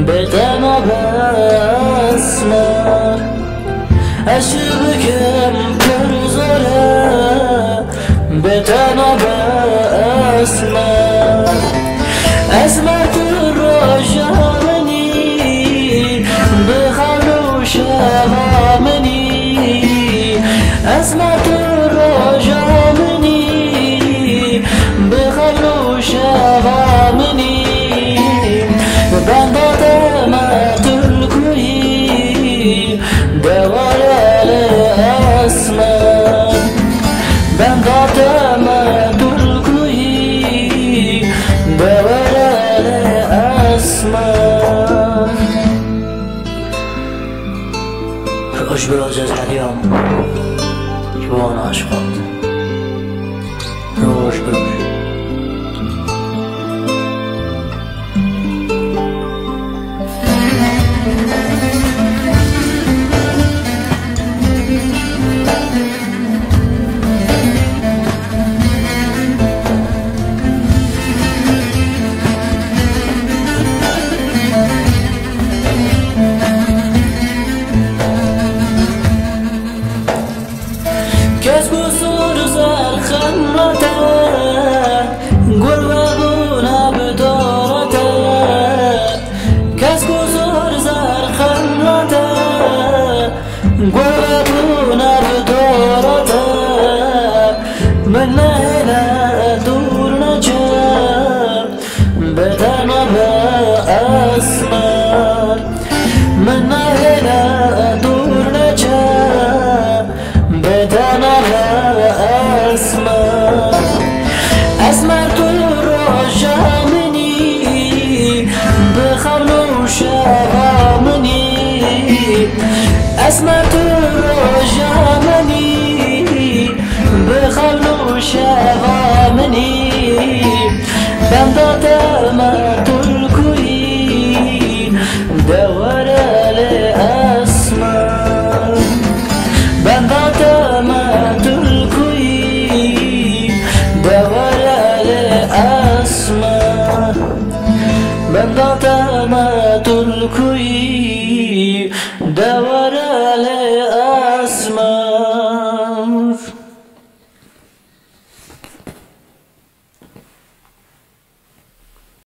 بتنها باسمك اشبكم كرزوله بتنها باسمك اسمعت الرجا مني بخلو شغا مني اسمعت الرجا مني بخلو شغا مني بندات ما تلقي دوار الاسماء بندات ما تلقي دوار الاسماء أجبر عزيز اليوم جوان عشقات روش بروش كسبو صور زار خمرته قربونا بدورته كسبو صور زار خمرته قربونا بدورته من هنا دور نجار بدنا بأسمار من هنا دور نجار بدنا بأسمار أسمرت الرجا مني بخلو شغا مني أسمرت الرجا مني بخلو شغا مني بندات ما تلقي دوار الأسمار بندات ما تلقي دوار الأسمار بندات ما تلقي